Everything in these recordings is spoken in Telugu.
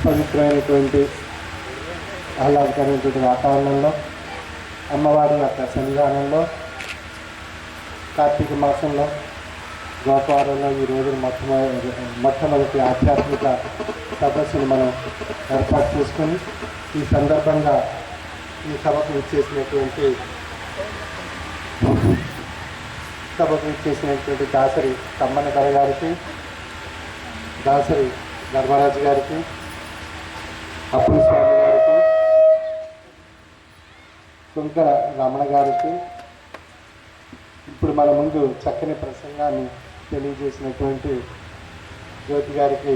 పవిత్రమైనటువంటి ఆహ్లాదకరమైనటువంటి వాతావరణంలో అమ్మవారి యొక్క సన్నిధానంలో కార్తీక మాసంలో గోపారంలో ఈ రోజున మొట్టమొదటి ఆధ్యాత్మిక సదస్సును మనం ఏర్పాటు చేసుకొని ఈ సందర్భంగా ఈ సభకు ఇచ్చేసినటువంటి దాసరి తమ్మన దొర గారికి, దాసరి ధర్మరాజు గారికి, అప్పుల స్వామి గారికి, శంకర రమణ గారికి, ఇప్పుడు మన ముందు చక్కని ప్రసంగాన్ని తెలియజేసినటువంటి జ్యోతి గారికి,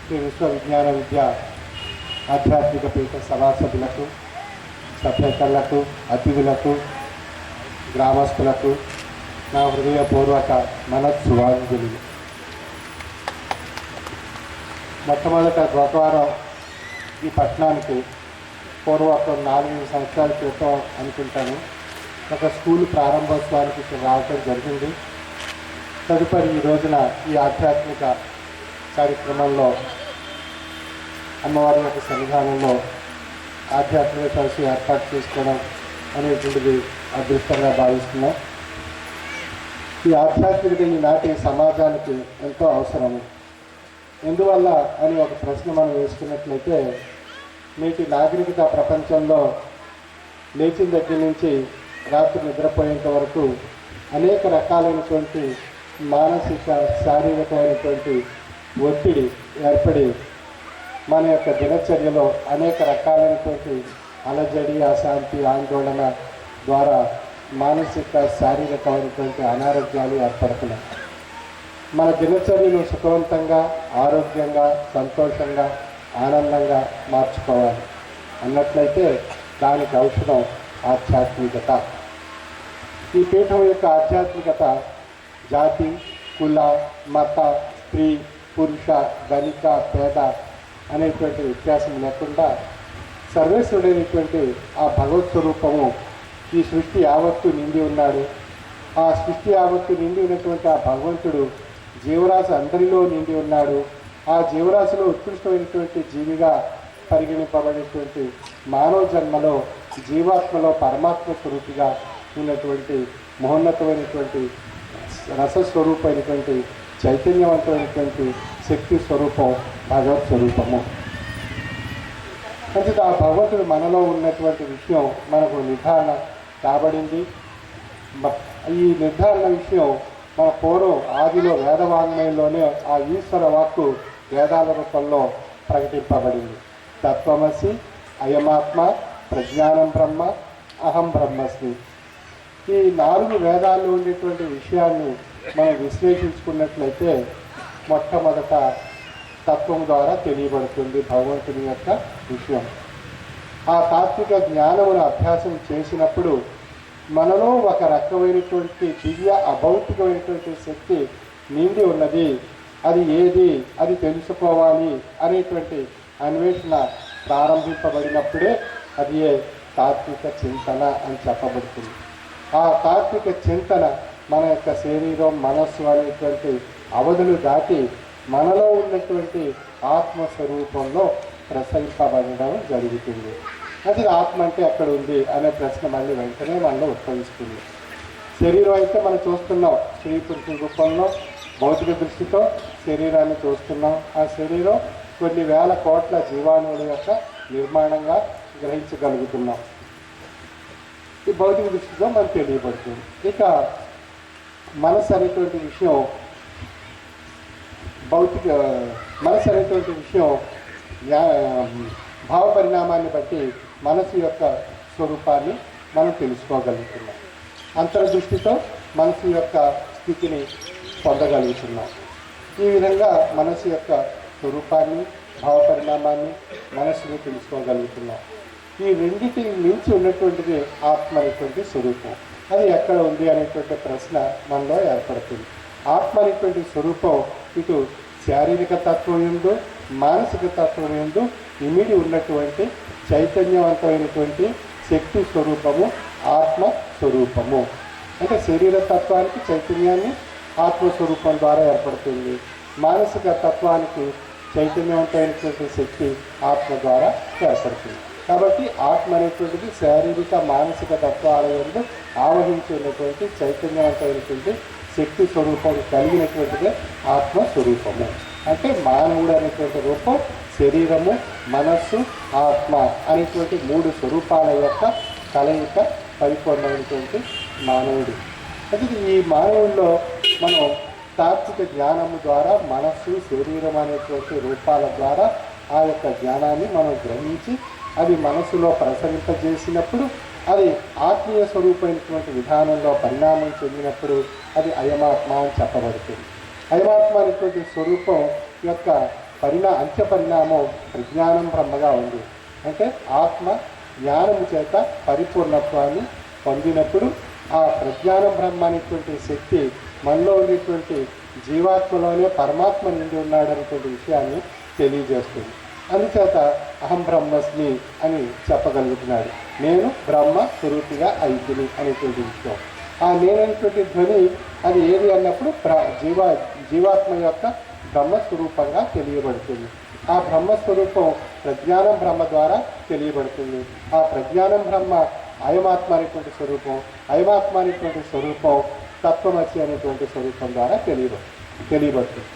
శ్రీ విశ్వవిజ్ఞాన విద్య ఆధ్యాత్మిక పీఠ సభాసభ్యులకు, సభ్యతలకు, అతిథులకు, గ్రామస్తులకు నా హృదయపూర్వక మనస్సువాంజలి. మొట్టమొదట గోకవరం ఈ పట్టణానికి పూర్వకం 4 సంవత్సరాల క్రితం అనుకుంటాను ఒక స్కూల్ ప్రారంభోత్సవానికి ఇక్కడ రావటం జరిగింది. తదుపరి ఈ రోజున ఈ ఆధ్యాత్మిక కార్యక్రమంలో అమ్మవారి యొక్క సన్నిధానంలో ఆధ్యాత్మిక సదస్సు ఏర్పాటు చేసుకోవడం అనేటువంటిది అదృష్టంగా భావిస్తున్నాం. ఈ ఆధ్యాత్మికత ఈనాటి సమాజానికి ఎంతో అవసరము. ఎందువల్ల అని ఒక ప్రశ్న మనం వేసుకున్నట్లయితే, నేటి నాగరికత ప్రపంచంలో లేచిన దగ్గర నుంచి రాత్రి నిద్రపోయేంత వరకు అనేక రకాలైనటువంటి మానసిక శారీరకమైనటువంటి ఒత్తిడి ఏర్పడి మన యొక్క దినచర్యలో అనేక రకాలైనటువంటి అలజడి, అశాంతి, ఆందోళన ద్వారా మానసిక శారీరకమైనటువంటి అనారోగ్యాలు ఏర్పడుతున్నాయి. మన దినచర్యను సుఖవంతంగా, ఆరోగ్యంగా, సంతోషంగా, ఆనందంగా మార్చుకోవాలి అన్నట్లయితే దానికి ఔషధం ఆధ్యాత్మికత. ఈ పీఠం యొక్క ఆధ్యాత్మికత జాతి, కుల, మత, స్త్రీ, పురుష, ధనిక, పేద అనేటువంటి వ్యత్యాసం లేకుండా సర్వేశ్వరుడైనటువంటి ఆ భగవత్ స్వరూపము ఈ సృష్టి యావత్తు నిండి ఉన్నాడు. ఆ సృష్టి యావత్తు నిండి ఉన్నటువంటి ఆ భగవంతుడు జీవరాశి అందరిలో నిండి ఉన్నాడు. ఆ జీవరాశిలో ఉత్కృష్టమైనటువంటి జీవిగా పరిగణింపబడినటువంటి మానవ జన్మలో జీవాత్మలో పరమాత్మ స్వరూపిగా ఉన్నటువంటి మహోన్నతమైనటువంటి రసస్వరూపమైనటువంటి చైతన్యవంతమైనటువంటి శక్తి స్వరూపం భగవత్ స్వరూపము. అంటే ఆ భగవంతుడు మనలో ఉన్నటువంటి విషయం మనకు నిర్ధారణ కాబడింది. ఈ నిర్ధారణ విషయం మన పూర్వం ఆదిలో వేదవాంగ్మయంలోనే ఆ ఈశ్వర వాక్కు వేదాల రూపంలో ప్రకటింపబడింది. తత్వమసి, అయమాత్మ, ప్రజ్ఞానం బ్రహ్మ, అహం బ్రహ్మస్మి. ఈ 4 వేదాల్లో ఉండేటువంటి విషయాన్ని మనం విశ్లేషించుకున్నట్లయితే మొట్టమొదట తత్వం ద్వారా తెలియబడుతుంది భగవంతుని యొక్క విషయం. ఆ తాత్విక జ్ఞానమును అభ్యాసం చేసినప్పుడు మనలో ఒక రకమైనటువంటి దివ్య అభౌతికమైనటువంటి శక్తి నిండి ఉన్నది. అది ఏది, అది తెలుసుకోవాలి అనేటువంటి అన్వేషణ ప్రారంభింపబడినప్పుడే అది తాత్విక చింతన అని చెప్పబడుతుంది. ఆ తాత్విక చింతన మన యొక్క శరీరం, మనస్సు అనేటువంటి అవధులు దాటి మనలో ఉన్నటువంటి ఆత్మస్వరూపంలో ప్రసరింపబడడం జరుగుతుంది. అది ఆత్మ అంటే ఎక్కడ ఉంది అనే ప్రశ్న మళ్ళీ వెంటనే మనలో ఉద్భవిస్తుంది. శరీరం అయితే మనం చూస్తున్నాం, స్త్రీ పురుషుల రూపంలో భౌతిక దృష్టితో శరీరాన్ని చూస్తున్నాం. ఆ శరీరం కొన్ని వేల కోట్ల జీవాణువుల యొక్క నిర్మాణంగా గ్రహించగలుగుతున్నాం. ఈ భౌతిక దృష్టితో మనకు తెలియబడుతుంది. ఇక మనసు అనేటువంటి విషయం మనసు అనేటువంటి విషయం భావ పరిణామాన్ని బట్టి మనసు యొక్క స్వరూపాన్ని మనం తెలుసుకోగలుగుతున్నాం. అంతర్దృష్టితో మనసు యొక్క స్థితిని పొందగలుగుతున్నాం. ఈ విధంగా మనసు యొక్క స్వరూపాన్ని, భావ పరిణామాన్ని, మనస్సుని తెలుసుకోగలుగుతున్నాం. ఈ రెండింటి మించి ఉన్నటువంటిది ఆత్మ అనేటువంటి స్వరూపం. అది ఎక్కడ ఉంది అనేటువంటి ప్రశ్న మనలో ఏర్పడుతుంది. ఆత్మ అనేటువంటి స్వరూపం ఇటు శారీరక తత్వం యందు, మానసిక తత్వం యందు ఇమిడి ఉన్నటువంటి చైతన్యవంతమైనటువంటి శక్తి స్వరూపము ఆత్మస్వరూపము. అంటే శరీర తత్వానికి చైతన్యాన్ని ఆత్మస్వరూపం ద్వారా ఏర్పడుతుంది, మానసిక తత్వానికి చైతన్యవంతమైనటువంటి శక్తి ఆత్మ ద్వారా ఏర్పడుతుంది. కాబట్టి ఆత్మ అనేటువంటిది శారీరక మానసిక తత్వాల యందు ఆవహించినటువంటి చైతన్యవంతమైనటువంటి శక్తి స్వరూపం కలిగినటువంటిదే ఆత్మస్వరూపము. అంటే మానవుడు అనేటువంటి రూపం శరీరము, మనస్సు, ఆత్మ అనేటువంటి 3 స్వరూపాల యొక్క కలయిక పరిపూర్ణమైనటువంటి మానవుడు. అంటే ఈ మానవుల్లో మనం తాత్విక జ్ఞానము ద్వారా మనస్సు, శరీరం అనేటువంటి రూపాల ద్వారా ఆ యొక్క జ్ఞానాన్ని మనం గ్రహించి అది మనస్సులో ప్రసరింపజేసినప్పుడు అది ఆత్మీయ స్వరూపమైనటువంటి విధానంలో పరిణామం చెందినప్పుడు అది అయమాత్మ అని చెప్పబడుతుంది. అయమాత్మ అనేటువంటి స్వరూపం యొక్క అంత్య పరిణామం ప్రజ్ఞానం బ్రహ్మగా ఉంది. అంటే ఆత్మ జ్ఞానము చేత పరిపూర్ణత్వాన్ని పొందినప్పుడు ఆ ప్రజ్ఞానం బ్రహ్మ అనేటువంటి శక్తి మనలో ఉండేటువంటి జీవాత్మలోనే పరమాత్మ నిండి ఉన్నాడనేటువంటి విషయాన్ని తెలియజేస్తుంది. అందుచేత అహం బ్రహ్మస్మి అని చెప్పగలుగుతున్నాడు. నేను బ్రహ్మ స్వరూపిగా అయితిని అనేటువంటి విషయం. ఆ నేననేటువంటి ధ్వని అది ఏది అన్నప్పుడు జీవాత్మ యొక్క బ్రహ్మస్వరూపంగా తెలియబడుతుంది. ఆ బ్రహ్మస్వరూపం ప్రజ్ఞానం బ్రహ్మ ద్వారా తెలియబడుతుంది. ఆ ప్రజ్ఞానం బ్రహ్మ అయమాత్మ అనేటువంటి స్వరూపం, అయమాత్మ అనేటువంటి స్వరూపం తత్వమసి అనేటువంటి స్వరూపం ద్వారా తెలియబడుతుంది.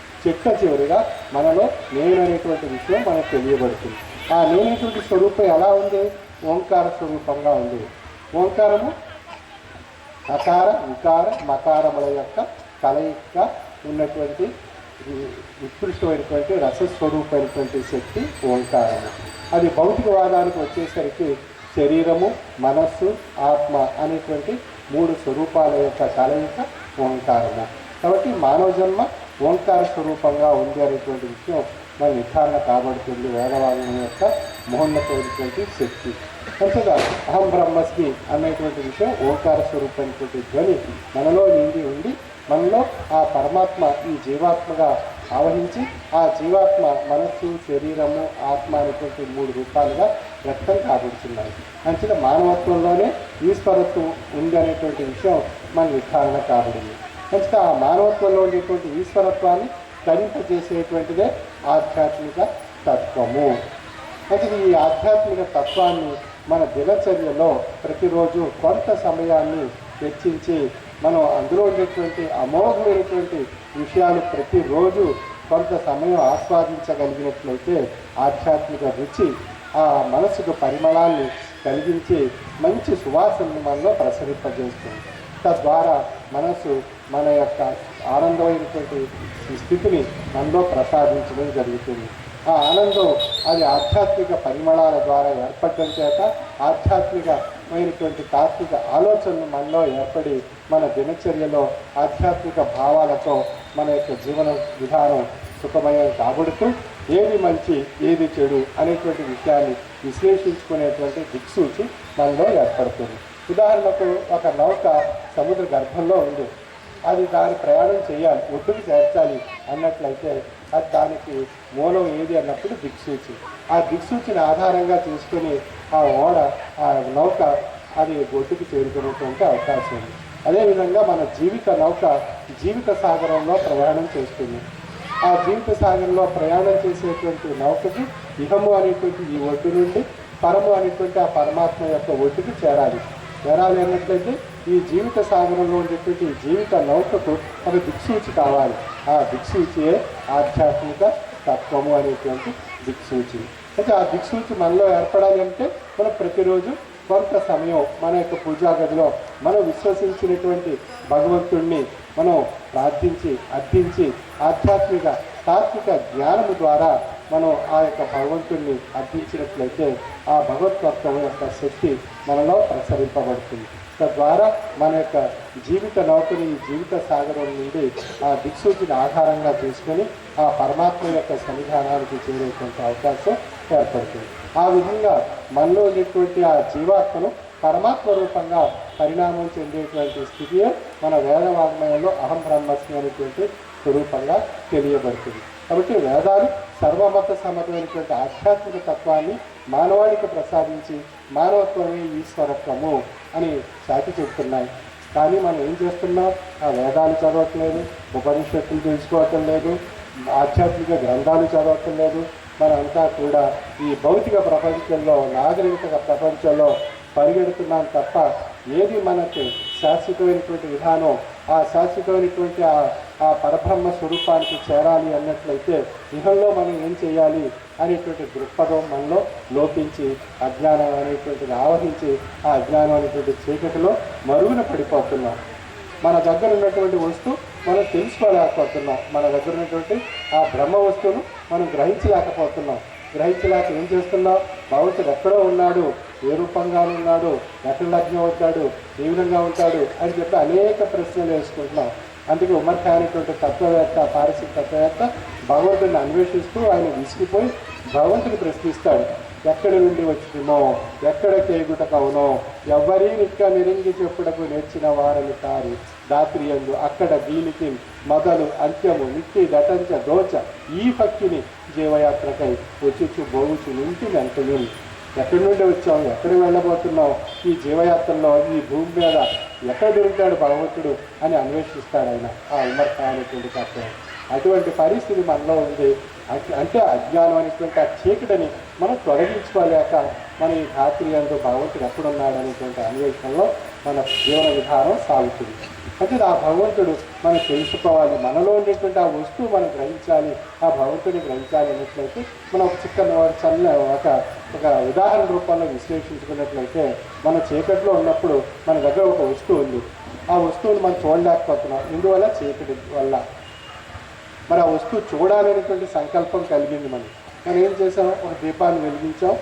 చివరిగా మనలో నేను అనేటువంటి విషయం మనకు తెలియబడుతుంది. ఆ నేనటువంటి స్వరూపం ఎలా ఉంది? ఓంకార స్వరూపంగా ఉంది. ఓంకారము అకార, వికార, మకారముల యొక్క కలయిక ఉన్నటువంటి ఉత్కృష్టమైనటువంటి రసస్వరూపమైనటువంటి శక్తి ఓంకారము. అది భౌతికవాదానికి వచ్చేసరికి శరీరము, మనస్సు, ఆత్మ అనేటువంటి 3 స్వరూపాల యొక్క కలయిక ఓంకారము. కాబట్టి మానవ జన్మ ఓంకార స్వరూపంగా ఉంది అనేటువంటి విషయం మన నిర్ధారణ కాబడుతుంది వేదవాదం యొక్క మహోన్నతమైనటువంటి శక్తి. అంతగా అహం బ్రహ్మస్మి అనేటువంటి విషయం ఓంకార స్వరూపమైనటువంటి ధ్వని మనలో నిండి ఉండి మనలో ఆ పరమాత్మ ఈ జీవాత్మగా ఆవహించి ఆ జీవాత్మ మనస్సు, శరీరము, ఆత్మ అనేటువంటి 3 రూపాలుగా వ్యక్తం కాబడుతున్నాయి. అంచేత మానవత్వంలోనే ఈశ్వరత్వం ఉంది అనేటువంటి విషయం మన నిర్ధారణ కాబడింది. అంచేత ఆ మానవత్వంలో ఉండేటువంటి ఈశ్వరత్వాన్ని ధరింపజేసేటువంటిదే ఆధ్యాత్మిక తత్వము. అయితే ఈ ఆధ్యాత్మిక తత్వాన్ని మన దినచర్యలో ప్రతిరోజు కొంత సమయాన్ని వెచ్చించి మనం అందులో ఉండేటువంటి అమోఘమైనటువంటి విషయాలు ప్రతిరోజు కొంత సమయం ఆస్వాదించగలిగినట్లయితే ఆధ్యాత్మిక రుచి ఆ మనసుకు పరిమళాన్ని కలిగించి మంచి సువాసనను మనలో ప్రసరింపజేస్తుంది. తద్వారా మనసు మన యొక్క ఆనందమైనటువంటి స్థితిని మనలో ప్రసాదించడం జరుగుతుంది. ఆ ఆనందం అది ఆధ్యాత్మిక పరిమళాల ద్వారా ఏర్పడడం చేత ఆధ్యాత్మికమైనటువంటి తాత్విక ఆలోచనలు మనలో ఏర్పడి మన దినచర్యలో ఆధ్యాత్మిక భావాలతో మన యొక్క జీవన విధానం సుఖమయం కాబడుతూ ఏది మంచి ఏది చెడు అనేటువంటి విషయాన్ని విశ్లేషించుకునేటువంటి దిక్సూచి మనలో ఏర్పడుతుంది. ఉదాహరణకు ఒక నౌక సముద్ర గర్భంలో ఉంది, అది దాని ప్రయాణం చేయాలి, ఒడ్డుకు చేర్చాలి అన్నట్లయితే అది దానికి మూలం ఏది అన్నప్పుడు దిక్సూచి. ఆ దిక్సూచిని ఆధారంగా తీసుకుని ఆ నౌక అది ఒడ్డుకు చేరుకునేటువంటి అవకాశం ఉంది. అదేవిధంగా మన నౌక జీవిత సాగరంలో ప్రయాణం చేస్తుంది. ఆ జీవిత సాగరంలో ప్రయాణం చేసేటువంటి నౌకకి ఇహము అనేటువంటి ఈ ఒడ్డు నుండి పరము అనేటువంటి ఆ పరమాత్మ యొక్క ఒడ్డుకు చేరాలి అన్నట్లయితే ఈ జీవిత సాగరంలో ఉండేటువంటి జీవిత నౌకకు ఒక దిక్సూచి కావాలి. ఆ దిక్సూచియే ఆధ్యాత్మిక తత్వము అనేటువంటి దిక్సూచి. అయితే ఆ దిక్సూచి మనలో ఏర్పడాలి అంటే మనం ప్రతిరోజు కొంత సమయం మన యొక్క పూజా గదిలో మనం విశ్వసించినటువంటి భగవంతుణ్ణి మనం ప్రార్థించి అర్థించి ఆధ్యాత్మిక తాత్విక జ్ఞానము ద్వారా మనం ఆ యొక్క భగవంతుణ్ణి అర్థించినట్లయితే ఆ భగవత్వత్వం యొక్క శక్తి మనలో ప్రసరింపబడుతుంది. తద్వారా మన యొక్క జీవిత నౌకని జీవిత సాగరం నుండి ఆ దిక్సూచిని ఆధారంగా చేసుకొని ఆ పరమాత్మ యొక్క సన్నిధానానికి చేరేటువంటి అవకాశం ఏర్పడుతుంది. ఆ విధంగా మనలో ఉండేటువంటి ఆ జీవాత్మను పరమాత్మ రూపంగా పరిణామం చెందేటువంటి స్థితియే మన వేదవాంగ్మయంలో అహం బ్రహ్మస్మి అనేటువంటి స్వరూపంగా తెలియబడుతుంది. కాబట్టి వేదాలు సర్వమత సమ్మతమైనటువంటి ఆధ్యాత్మిక తత్వాన్ని మానవాళికి ప్రసాదించి మానవత్వమే ఈశ్వరత్వము అని చాటి చెబుతున్నాయి. కానీ మనం ఏం చేస్తున్నాం? ఆ వేదాలు చదవట్లేదు, ఉపనిషత్తులు తెలుసుకోవటం లేదు, ఆధ్యాత్మిక గ్రంథాలు చదవటం లేదు. మనంతా కూడా ఈ భౌతిక ప్రపంచంలో, నాగరికత ప్రపంచంలో పరిగెడుతున్నాం తప్ప ఏది మనకు శాశ్వతమైనటువంటి విధానం, ఆ శాశ్వతమైనటువంటి ఆ పరబ్రహ్మ స్వరూపానికి చేరాలి అన్నట్లయితే ఇహంలో మనం ఏం చేయాలి అనేటువంటి దృక్పథం మనలో లోపించి అజ్ఞానం అనేటువంటిది ఆవహించి ఆ అజ్ఞానం అనేటువంటి చీకటిలో మరుగున పడిపోతున్నాం. మన దగ్గర ఉన్నటువంటి వస్తువు మనం తెలుసుకోలేకపోతున్నాం. మన దగ్గర ఉన్నటువంటి ఆ బ్రహ్మ వస్తువును మనం గ్రహించలేకపోతున్నాం. గ్రహించలేక ఏం చేస్తున్నాం? భగవంతుడు ఎక్కడో ఉన్నాడు, ఏ రూపంగా ఉన్నాడు, ఎక్కడ లగ్నం అవుతాడు, ఏ విధంగా ఉంటాడు అని చెప్పి అనేక ప్రశ్నలు వేసుకుంటున్నాం. అందుకే ఉమర్ ఖాన్ అనేటువంటి తత్వవేత్త, పారసిక తత్వవేత్త భగవంతుడిని అన్వేషిస్తూ ఆయన విసిగిపోయి భగవంతుని ప్రశ్నిస్తాడు. ఎక్కడి నుండి వచ్చినమో, ఎక్కడ కేగుటకవునో, ఎవ్వరీ నిక్క నిరింగి చెప్పుటకు నేర్చిన వారని కారు దాత్రి ఎందు అక్కడ దీనికి మొదలు అంత్యము నిత్తి దటంచ దోచ ఈ భక్తిని జీవయాత్రకై వచ్చి బోగుచు నింటి మెంతయు. ఎక్కడి నుండి వచ్చాము, ఎక్కడికి వెళ్ళబోతున్నాం, ఈ జీవయాత్రలో ఈ భూమి మీద ఎక్కడ దొరుకుతాడు భగవంతుడు అని అన్వేషిస్తాడు ఆయన, ఆ ఉమర్ ఖాన్ అనేటువంటి తత్వం. అటువంటి పరిస్థితి మనలో ఉంది. అంటే అజ్ఞానం అనేటువంటి ఆ చీకటిని మనం తొలగించుకోలేక మన ఈ ధాత్రి అందు భగవంతుడు ఎక్కడున్నాడు అనేటువంటి అన్వేషణలో మన జీవన విధానం సాగుతుంది. అంటే ఆ భగవంతుడు మనం తెలుసుకోవాలి, మనలో ఉండేటువంటి ఆ వస్తువు మనం గ్రహించాలి, ఆ భగవంతుడిని గ్రహించాలి అన్నట్లయితే మనం ఒక చిన్న ఒక ఉదాహరణ రూపంలో విశ్లేషించుకున్నట్లయితే మన చీకటిలో ఉన్నప్పుడు మన దగ్గర ఒక వస్తువు ఉంది. ఆ వస్తువుని మనం చూడలేకపోతున్నాం. ఇందువల్ల చీకటి వల్ల. మరి ఆ వస్తువు చూడాలనేటువంటి సంకల్పం కలిగింది. మనం ఏం చేసాం? ఒక దీపాన్ని వెలిగించాం.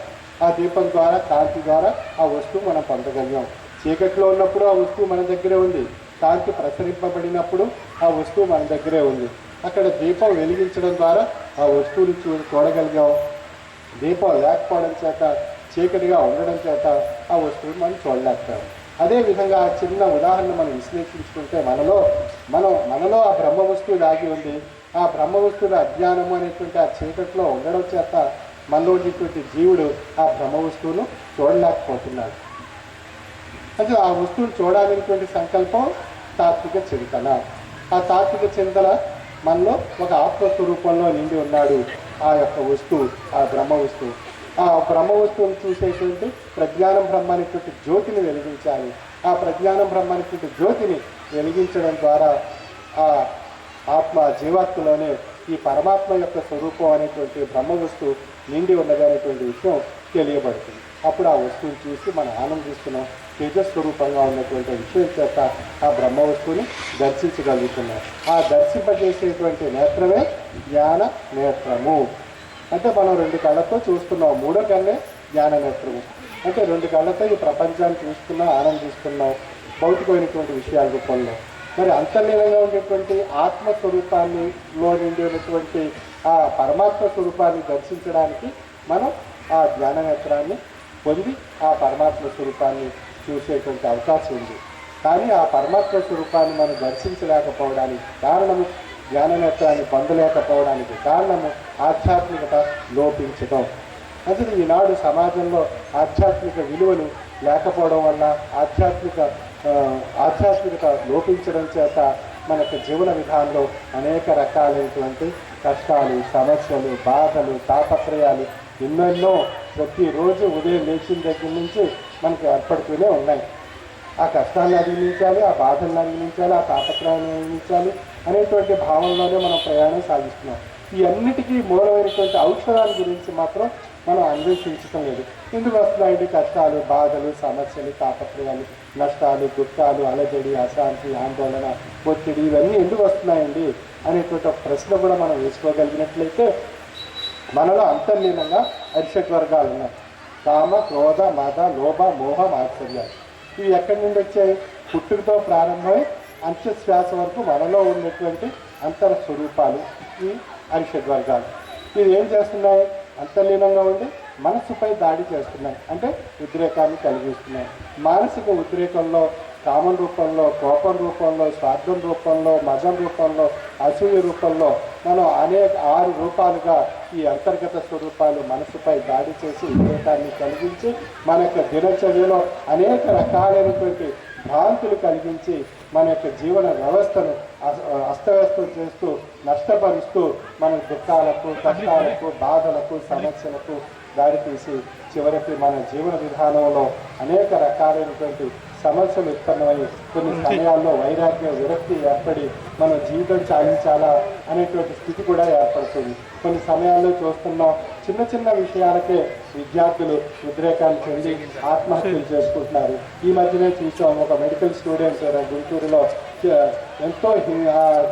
ఆ దీపం ద్వారా, కాంతి ద్వారా ఆ వస్తువు మనం పొందగలిగాం. చీకట్లో ఉన్నప్పుడు ఆ వస్తువు మన దగ్గరే ఉంది. కాంతి ప్రసరింపబడినప్పుడు ఆ వస్తువు మన దగ్గరే ఉంది. అక్కడ దీపం వెలిగించడం ద్వారా ఆ వస్తువుని చూడగలిగాం. దీపం లేకపోవడం చేత, చీకటిగా ఉండడం చేత ఆ వస్తువుని మనం చూడలేకపోయాం. అదేవిధంగా ఆ చిన్న ఉదాహరణ మనం విశ్లేషించుకుంటే మనలో ఆ బ్రహ్మ వస్తువు దాగి ఉంది. ఆ బ్రహ్మ వస్తువుల అజ్ఞానము అనేటువంటి ఆ చీకట్లో ఉండడం చేత మనలో ఉండేటువంటి జీవుడు ఆ బ్రహ్మ వస్తువును చూడలేకపోతున్నాడు. అంటే ఆ వస్తువును చూడాలనేటువంటి సంకల్పం తాత్విక చింతన. ఆ తాత్విక చింతన మనలో ఒక ఆత్మస్వరూపంలో నిండి ఉన్నాడు ఆ యొక్క వస్తువు, ఆ బ్రహ్మ వస్తువు. ఆ బ్రహ్మ వస్తువును చూసేటువంటి ప్రజ్ఞానం బ్రహ్మ అనేటువంటి జ్యోతిని వెలిగించాలి. ఆ ప్రజ్ఞానం బ్రహ్మ అనేటువంటి జ్యోతిని వెలిగించడం ద్వారా ఆ ఆత్మ జీవాత్మలోనే ఈ పరమాత్మ యొక్క స్వరూపం అనేటువంటి బ్రహ్మ వస్తువు నిండి ఉన్నదనేటువంటి విషయం తెలియబడుతుంది. అప్పుడు ఆ వస్తువుని చూసి మనం ఆనందిస్తున్నాం. తేజస్వరూపంగా ఉన్నటువంటి విషయం చేత ఆ బ్రహ్మ వస్తువుని దర్శించగలుగుతున్నాం. ఆ దర్శింపజేసేటువంటి నేత్రమే జ్ఞాన నేత్రము. అంటే మనం 2 కళ్ళతో చూస్తున్నాం. 3వ కన్నే జ్ఞాన నేత్రము. అంటే 2 కళ్ళతో ఈ ప్రపంచాన్ని చూస్తున్నాం, ఆనందిస్తున్నాం భౌతికమైనటువంటి విషయాల రూపంలో. మరి అంతర్లీనంగా ఉండేటువంటి ఆత్మస్వరూపాన్నిలో నిండి ఉన్నటువంటి ఆ పరమాత్మ స్వరూపాన్ని దర్శించడానికి మనం ఆ జ్ఞాన నేత్రాన్ని పొంది ఆ పరమాత్మ స్వరూపాన్ని చూసేటువంటి అవకాశం ఉంది. కానీ ఆ పరమాత్మ స్వరూపాన్ని మనం దర్శించలేకపోవడానికి కారణము, జ్ఞాననేత్రాన్ని పొందలేకపోవడానికి కారణము ఆధ్యాత్మికత లోపించడం. అసలు ఈనాడు సమాజంలో ఆధ్యాత్మిక విలువలు లేకపోవడం వల్ల, ఆధ్యాత్మికత లోపించడం చేత మనకు జీవన విధానంలో అనేక రకాలైనటువంటి కష్టాలు, సమస్యలు, బాధలు, తాపత్రయాలు ఎన్నెన్నో ప్రతిరోజు ఉదయం లేచిన దగ్గర నుంచి మనకు ఏర్పడుతూనే ఉన్నాయి. ఆ కష్టాన్ని అధిగమించాలి, ఆ బాధలను అధిగమించాలి, ఆ తాపత్రయాన్ని అధిగమించాలి అనేటువంటి భావంలోనే మనం ప్రయాణం సాగిస్తున్నాం. ఈ అన్నిటికీ మూలమైనటువంటి ఔషధాల గురించి మాత్రం మనం అన్వేషించటం లేదు. ఎందుకు వస్తున్నాయండి కష్టాలు, బాధలు, సమస్యలు, తాపత్రయాలు, నష్టాలు, దుఃఖాలు, అలజడి, అశాంతి, ఆందోళన, ఒత్తిడి ఇవన్నీ ఎందుకు వస్తున్నాయండి అనేటువంటి ఒక ప్రశ్న కూడా మనం వేసుకోగలిగినట్లయితే మనలో అంతర్లీనంగా అరిషడ్ వర్గాలు ఉన్నాయి. కామ, క్రోధ, మద, లోభ, మోహ, ఆశ్చర్యాలు. ఇవి ఎక్కడి నుండి వచ్చాయి? పుట్టుకతో ప్రారంభమై అంత్యశ్వాస వరకు మనలో ఉన్నటువంటి అంతర స్వరూపాలు ఈ అరిషడ్ వర్గాలు. ఇవి ఏం చేస్తున్నాయి? అంతర్లీనంగా ఉండి మనస్సుపై దాడి చేస్తున్నాయి. అంటే ఉద్రేకాన్ని కలిగిస్తున్నాయి. మానసిక ఉద్రేకంలో కామం రూపంలో, కోపం రూపంలో, స్వార్థం రూపంలో, మదం రూపంలో, అసూయ రూపంలో మనం 6 రూపాలుగా ఈ అంతర్గత స్వరూపాలు మనసుపై దాడి చేసి ఉద్రేకాన్ని కలిగించి మన యొక్క దినచర్యలో అనేక రకాలైనటువంటి భ్రాంతులు కలిగించి మన యొక్క జీవన వ్యవస్థను అస్తవ్యస్తం చేస్తూ నష్టపరుస్తూ మన దుఃఖాలకు, కష్టాలకు, బాధలకు, సమస్యలకు దారితీసి చివరికి మన జీవన విధానంలో అనేక రకాలైనటువంటి సమస్యలు ఉత్పన్నమై కొన్ని సమయాల్లో వైరాగ్యం, విరక్తి ఏర్పడి మనం జీవితం సాగించాలా అనేటువంటి స్థితి కూడా ఏర్పడుతుంది. కొన్ని సమయాల్లో చూస్తున్నాం, చిన్న చిన్న విషయాలకే విద్యార్థులు ఉద్రేకాలు చెంది ఆత్మహత్యలు చేసుకుంటున్నారు. ఈ మధ్యనే చూసాం, ఒక మెడికల్ స్టూడెంట్ గుంటూరులో ఎంతో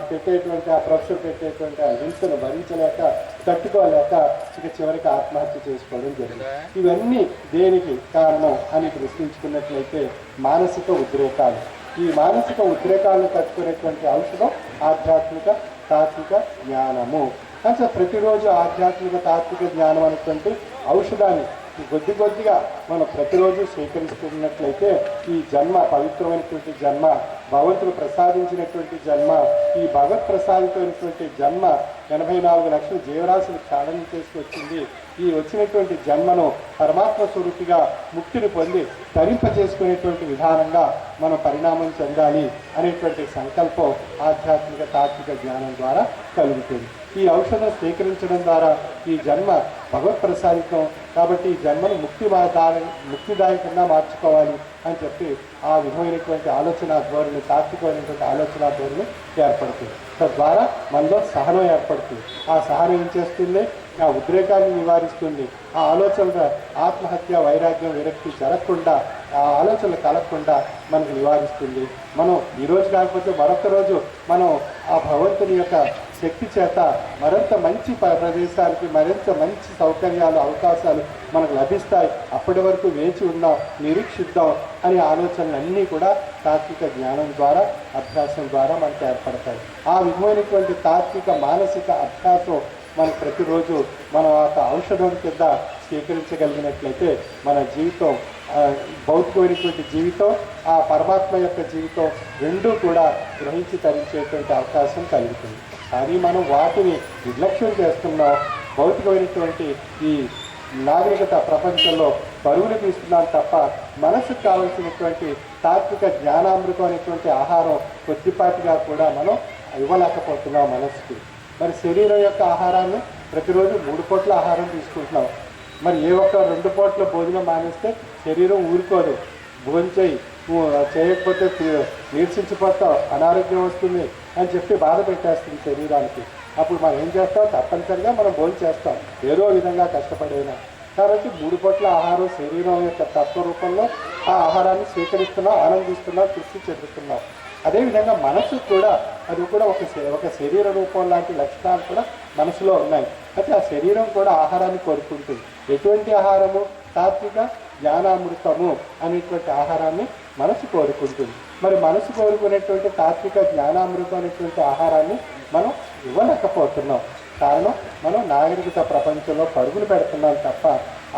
పెట్టేటువంటి ఆ ప్రొఫెసర్ పెట్టేటువంటి ఆ హింసను భరించలేక, తట్టుకోలేక ఇక చివరికి ఆత్మహత్య చేసుకోవడం జరిగింది. ఇవన్నీ దేనికి కారణం అని ప్రశ్నించుకున్నట్లయితే మానసిక ఉద్రేకాలు. ఈ మానసిక ఉద్రేకాలను తట్టుకునేటువంటి ఔషధం ఆధ్యాత్మిక తాత్విక జ్ఞానము. అంటే ప్రతిరోజు ఆధ్యాత్మిక తాత్విక జ్ఞానం అనేటువంటి ఔషధాన్ని కొద్ది కొద్దిగా మనం ప్రతిరోజు స్వీకరిస్తున్నట్లయితే ఈ జన్మ పవిత్రమైనటువంటి జన్మ, భగవంతుడు ప్రసాదించినటువంటి జన్మ, ఈ భగవత్ ప్రసాదితమైనటువంటి జన్మ 84 లక్షల జీవరాశులు క్షాళన చేసుకొచ్చింది. ఈ వచ్చినటువంటి జన్మను పరమాత్మ స్వరూపిగా ముక్తిని పొంది తరింపజేసుకునేటువంటి విధానంగా మనం పరిణామం చెందాలి అనేటువంటి సంకల్పం ఆధ్యాత్మిక తాత్విక జ్ఞానం ద్వారా కలుగుతుంది. ఈ ఔషధం స్వీకరించడం ద్వారా ఈ జన్మ భగవత్ ప్రసాదితం కాబట్టి ఈ జన్మను ముక్తిదాయకంగా మార్చుకోవాలి అని చెప్పి ఆ విధమైనటువంటి ఆలోచన ధోరణి, తాత్వికమైనటువంటి ఆలోచన ధోరణి ఏర్పడుతుంది. తద్వారా మనలో సహనం ఏర్పడుతుంది. ఆ సహనం ఏం చేస్తుంది? ఆ ఉద్రేకాన్ని నివారిస్తుంది. ఆ ఆలోచనలు ఆత్మహత్య, వైరాగ్యం, విరక్తి జరగకుండా, ఆ ఆలోచనలు కలగకుండా మనకు నివారిస్తుంది. మనం ఈరోజు కాకపోతే మరొక రోజు మనం ఆ భగవంతుని యొక్క శక్తి చేత మరింత మంచి ప్రదేశాలకి, మరింత మంచి సౌకర్యాలు, అవకాశాలు మనకు లభిస్తాయి. అప్పటి వరకు వేచి ఉందాం, నిరీక్షిద్దాం అనే ఆలోచనలన్నీ కూడా తాత్విక జ్ఞానం ద్వారా, అభ్యాసం ద్వారా మనకు ఏర్పడతాయి. ఆ విధమైనటువంటి తాత్విక మానసిక అభ్యాసం మనం ప్రతిరోజు మనం ఆ ఔషధం కింద స్వీకరించగలిగినట్లయితే మన జీవితం, భౌతికమైనటువంటి జీవితం, ఆ పరమాత్మ యొక్క జీవితం రెండూ కూడా గ్రహించి తరించేటువంటి అవకాశం కలుగుతుంది. కానీ మనం వాటిని నిర్లక్ష్యం చేస్తున్నాం. భౌతికమైనటువంటి ఈ నాగరికత ప్రపంచంలో బరువులు తీస్తున్నాం తప్ప మనసుకు కావలసినటువంటి తాత్విక జ్ఞానామృతం అనేటువంటి ఆహారం కొద్దిపాటిగా కూడా మనం ఇవ్వలేకపోతున్నాం మనసుకి. మరి శరీరం యొక్క ఆహారాన్ని ప్రతిరోజు 3 పూట్ల ఆహారం తీసుకుంటున్నాం. మరి ఏ ఒక్క 2 పూట్ల భోజనం మానేస్తే శరీరం ఊరుకోదు. భోంచేయి, చేయకపోతే నీరసించిపోతావు, అనారోగ్యం వస్తుంది అని చెప్పి బాధ పెట్టేస్తుంది శరీరానికి. అప్పుడు మనం ఏం చేస్తాం? తప్పనిసరిగా మనం భోజనం చేస్తాం, ఏదో విధంగా కష్టపడైనా. కాబట్టి 3 పూట్ల ఆహారం శరీరం యొక్క తత్వ రూపంలో ఆ ఆహారాన్ని స్వీకరిస్తున్నాం, ఆనందిస్తున్నాం, తృప్తి చెందుతున్నాం. అదేవిధంగా మనసు కూడా, అది కూడా ఒక శరీర రూపం లాంటి లక్షణాలు కూడా మనసులో ఉన్నాయి. అయితే ఆ శరీరం కూడా ఆహారాన్ని కోరుకుంటుంది. ఎటువంటి ఆహారము? తాత్విక జ్ఞానామృతము అనేటువంటి ఆహారాన్ని మనసు కోరుకుంటుంది. మరి మనసు కోరుకునేటువంటి తాత్విక జ్ఞానామృతం అనేటువంటి ఆహారాన్ని మనం ఇవ్వలేకపోతున్నాం. కారణం, మనం నాగరికత ప్రపంచంలో పరుగులు పెడుతున్నాం తప్ప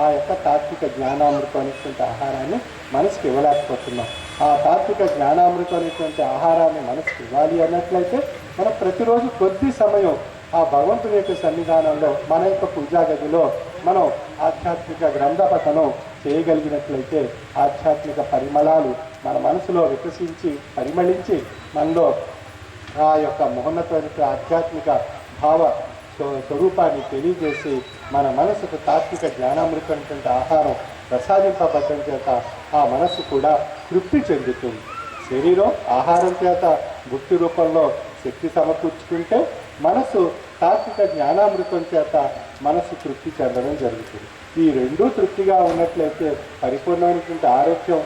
ఆ యొక్క తాత్విక జ్ఞానామృతం అనేటువంటి ఆహారాన్ని మనసుకి ఇవ్వలేకపోతున్నాం. ఆ తాత్విక జ్ఞానామృతం అనేటువంటి ఆహారాన్ని మనసుకి ఇవ్వాలి అన్నట్లయితే మనం ప్రతిరోజు కొద్ది సమయం ఆ భగవంతుని యొక్క సన్నిధానంలో, మన యొక్క పూజా గదిలో మనం ఆధ్యాత్మిక గ్రంథ పఠనం చేయగలిగినట్లయితే ఆధ్యాత్మిక పరిమళాలు మన మనసులో వికసించి పరిమళించి మనలో ఆ యొక్క మహోన్నతమైన ఆధ్యాత్మిక భావ స్వరూపాన్ని తెలియజేసి మన మనసుకు తాత్విక జ్ఞానామృతమైనటువంటి ఆహారం ప్రసాదింపబడటం చేత ఆ మనస్సు కూడా తృప్తి చెందుతుంది. శరీరం ఆహారం చేత భుక్తి రూపంలో శక్తి సమకూర్చుకుంటే మనసు తాత్విక జ్ఞానామృతం చేత మనసు తృప్తి చెందడం జరుగుతుంది. ఈ రెండూ తృప్తిగా ఉన్నట్లయితే పరిపూర్ణమైనటువంటి ఆరోగ్యం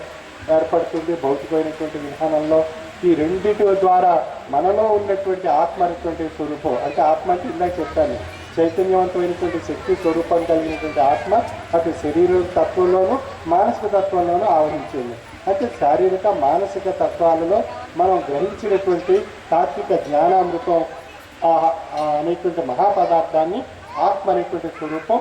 ఏర్పడుతుంది భౌతికమైనటువంటి విధానంలో. ఈ రెండింటి ద్వారా మనలో ఉన్నటువంటి ఆత్మ అనేటువంటి స్వరూపం, అంటే ఆత్మ అంటే ఇందాక చెప్పాను, చైతన్యవంతమైనటువంటి శక్తి స్వరూపం కలిగినటువంటి ఆత్మ అటు శరీర తత్వంలోనూ మానసిక తత్వంలోనూ ఆవరించింది. అంటే శారీరక మానసిక తత్వాలలో మనం గ్రహించినటువంటి తాత్విక జ్ఞానామృతం అనేటువంటి మహాపదార్థాన్ని ఆత్మ అనేటువంటి స్వరూపం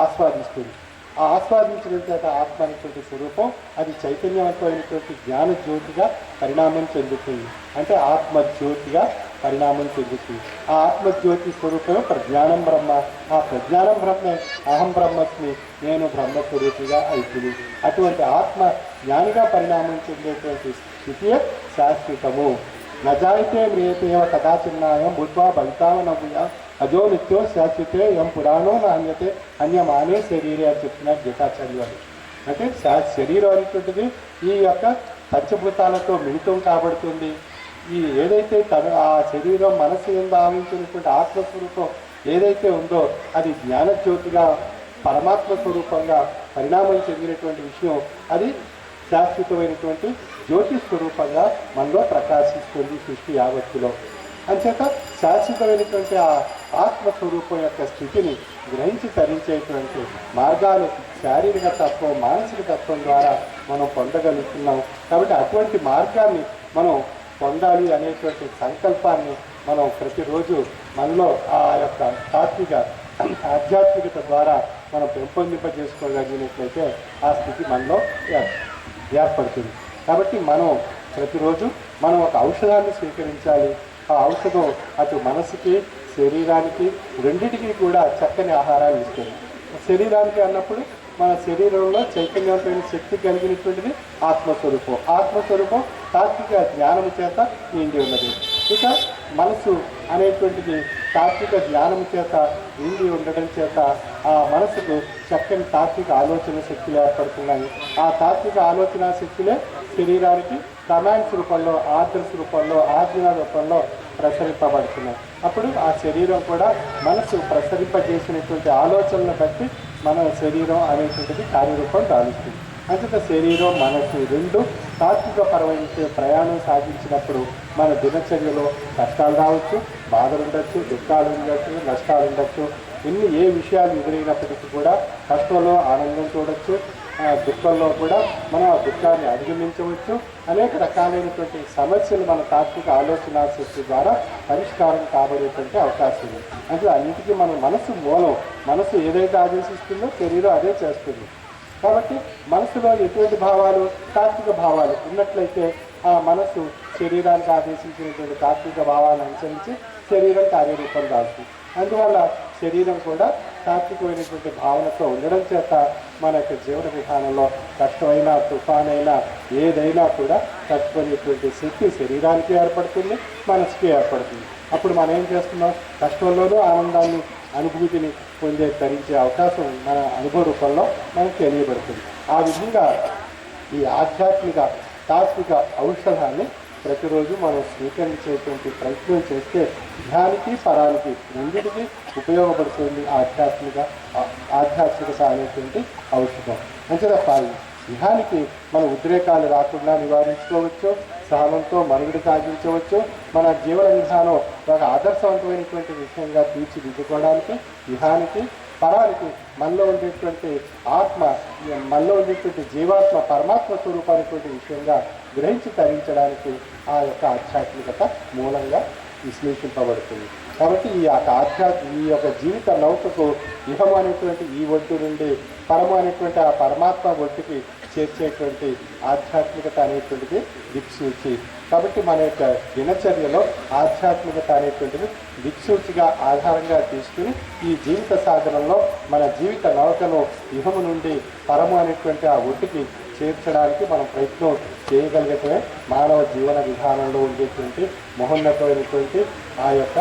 ఆస్వాదిస్తుంది. ఆ ఆస్వాదించడం చేత ఆత్మ అనేటువంటి స్వరూపం అది చైతన్యవంతమైనటువంటి జ్ఞాన జ్యోతిగా పరిణామం చెందుతుంది. అంటే ఆత్మ జ్యోతిగా పరిణామం చెందుతుంది. ఆ ఆత్మజ్యోతి స్వరూపమే ప్రజ్ఞానం బ్రహ్మ. ఆ ప్రజ్ఞానం బ్రహ్మే అహం బ్రహ్మస్మి, నేను బ్రహ్మస్వరూపిగా అవుతుంది. అటువంటి ఆత్మ జ్ఞానిగా పరిణామం చెందేటువంటి స్థితియే శాశ్వతము. నజాయితే మ్రియతేవ కదాచిన్నాయం భూత్వా భవితావనవ్య అజో నిత్యో శాశ్వతే ఎం పురాణో నాణ్యతే అన్యమానే శరీరే అని చెప్తున్నారు గీతాచార్య వారు. అంటే శరీరం అనేటువంటిది ఈ యొక్క పంచభూతాలతో మిళితం కాబడుతుంది. ఈ ఏదైతే ఆ శరీరం మనసు ఎందు ఆవించినటువంటి ఆత్మస్వరూపం ఏదైతే ఉందో అది జ్ఞానజ్యోతిగా పరమాత్మ స్వరూపంగా పరిణామం చెందినటువంటి విషయం అది శాశ్వతమైనటువంటి జ్యోతి స్వరూపంగా మనలో ప్రకాశిస్తుంది సృష్టి యావత్తులో. అంచేత శాశ్వతమైనటువంటి ఆ ఆత్మస్వరూపం యొక్క స్థితిని గ్రహించి తరించేటువంటి మార్గాలు శారీరక తత్వం, మానసిక తత్వం ద్వారా మనం పొందగలుగుతున్నాం. కాబట్టి అటువంటి మార్గాన్ని మనం పొందాలి అనేటువంటి సంకల్పాన్ని మనం ప్రతిరోజు మనలో ఆ యొక్క తాత్విక ఆధ్యాత్మికత ద్వారా మనం పెంపొందింపజేసుకోగలిగినట్లయితే ఆ స్థితి మనలో ఏర్పడుతుంది. కాబట్టి మనం ప్రతిరోజు మనం ఒక ఔషధాన్ని స్వీకరించాలి. ఆ ఔషధం అటు మనసుకి శరీరానికి రెండింటికి కూడా చక్కని ఆహారాన్ని ఇస్తుంది. శరీరానికి అన్నప్పుడు మన శరీరంలో చైతన్యవంతమైన శక్తి కలిగినటువంటిది ఆత్మస్వరూపం. ఆత్మస్వరూపం తాత్విక జ్ఞానము చేత నిండి ఉన్నది. ఇక మనసు అనేటువంటిది తాత్విక జ్ఞానము చేత నిండి ఉండడం చేత ఆ మనసుకు చక్కని తాత్విక ఆలోచన శక్తులు ఏర్పడుతున్నాయి. ఆ తాత్విక ఆలోచన శక్తులే శరీరానికి కమాండ్స్ రూపంలో, ఆర్డర్స్ రూపంలో, ఆజ్ఞల రూపంలో ప్రసరింపబడుతున్నాయి. అప్పుడు ఆ శరీరం కూడా మనసు ప్రసరింపజేసినటువంటి ఆలోచనలను బట్టి మన శరీరం అనేటువంటిది కార్యరూపం దాలుస్తుంది. అంతటా శరీరం మనసు రెండు తాత్విక పరమైన ప్రయాణం సాగించినప్పుడు మన దినచర్యలో కష్టాలు రావచ్చు, బాధలు ఉండొచ్చు, దుఃఖాలు ఉండొచ్చు, నష్టాలు ఉండొచ్చు. ఏ విషయాలు ఎదురైనప్పటికీ కూడా కష్టంలో ఆనందం చూడొచ్చు, దుఃఖంలో కూడా మనం ఆ దుఃఖాన్ని అధిగమించవచ్చు. అనేక రకాలైనటువంటి సమస్యలు మన తాత్విక ఆలోచన శక్తి ద్వారా పరిష్కారం కాబడేటువంటి అవకాశం ఉంది. అంటే అన్నిటికీ మన మనసు మూలం. మనసు ఏదైతే ఆదేశిస్తుందో శరీరం అదే చేస్తుంది. కాబట్టి మనసులో ఎటువంటి భావాలు, తాత్విక భావాలు ఉన్నట్లయితే ఆ మనసు శరీరానికి ఆదేశించినటువంటి తాత్విక భావాలను అనుసరించి శరీరం కార్యరూపం దాల్చుతుంది. అందువల్ల శరీరం కూడా తాత్వికమైనటువంటి భావనతో ఉండడం చేత మన యొక్క జీవన విధానంలో కష్టమైనా, తుఫానైనా, ఏదైనా కూడా తట్టుకునేటువంటి శక్తి శరీరానికి ఏర్పడుతుంది, మనసుకి ఏర్పడుతుంది. అప్పుడు మనం ఏం చేస్తున్నాం? కష్టంలోనూ ఆనందాన్ని, అనుభూతిని ధరించే అవకాశం మన అనుభవ రూపంలో మనకు తెలియబడుతుంది. ఆ విధంగా ఈ ఆధ్యాత్మిక తాత్విక ఔషధాన్ని ప్రతిరోజు మనం స్వీకరించేటువంటి ప్రయత్నం చేస్తే ధ్యానికి, పరానికి రెండింటికి ఉపయోగపడుతుంది ఆధ్యాత్మికత అనేటువంటి ఔషధం. అంతేత ధ్యానికి మన ఉద్రేకాలు రాకుండా నివారించుకోవచ్చు, సహనంతో మనుగడ సాగించవచ్చు. మన జీవన విధానం ఒక ఆదర్శవంతమైనటువంటి విషయంగా తీర్చిదిద్దుకోవడానికి ధ్యానికి, పరానికి మనలో ఉండేటువంటి ఆత్మ, మనలో ఉండేటువంటి జీవాత్మ పరమాత్మ స్వరూపానికి విషయంగా గ్రహించి తరించడానికి ఆ యొక్క ఆధ్యాత్మికత మూలంగా విశ్లేషింపబడుతుంది. కాబట్టి ఈ యొక్క జీవిత నౌకకు ఇహము అనేటువంటి ఈ ఒడ్డు నుండి పరము అనేటువంటి ఆ పరమాత్మ ఒడ్డుకి చేర్చేటువంటి ఆధ్యాత్మికత అనేటువంటిది దిక్సూచి. కాబట్టి మన యొక్క దినచర్యలో ఆధ్యాత్మికత అనేటువంటిది దిక్సూచిగా ఆధారంగా తీసుకుని ఈ జీవిత సాధనంలో మన జీవిత నౌకను ఇహము నుండి పరము అనేటువంటి ఆ ఒడ్డుకి చేర్చడానికి మనం ప్రయత్నం చేయగలిగితే మానవ జీవన విధానంలో ఉండేటువంటి మహోన్నతమైనటువంటి ఆ యొక్క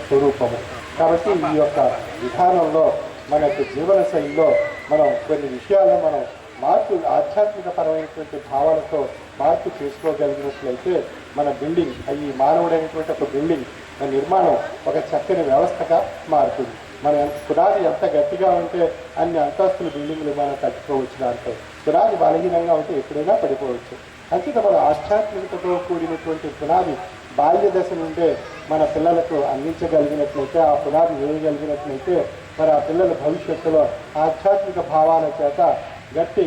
స్వరూపము. కాబట్టి ఈ యొక్క విధానంలో మన యొక్క జీవన శైలిలో మనం కొన్ని విషయాలను మనం మార్పు, ఆధ్యాత్మిక పరమైనటువంటి భావాలతో మార్పు చేసుకోగలిగినట్లయితే మన బిల్డింగ్, ఈ మానవుడైనటువంటి ఒక బిల్డింగ్ నిర్మాణం ఒక చక్కని వ్యవస్థగా మారుతుంది. మన పునాది ఎంత గట్టిగా ఉంటే అన్ని అంతస్తుల బిల్డింగ్లు మనం కట్టుకోవచ్చు. దాంట్లో పునాది బలహీనంగా ఉంటే ఎప్పుడైనా పడిపోవచ్చు. అంతే మన ఆధ్యాత్మికతతో కూడినటువంటి పునాది బాల్య దశ నుండే మన పిల్లలకు అందించగలిగినట్లయితే, ఆ పునాది వేయగలిగినట్లయితే మరి ఆ పిల్లల భవిష్యత్తులో ఆధ్యాత్మిక భావాల చేత గట్టి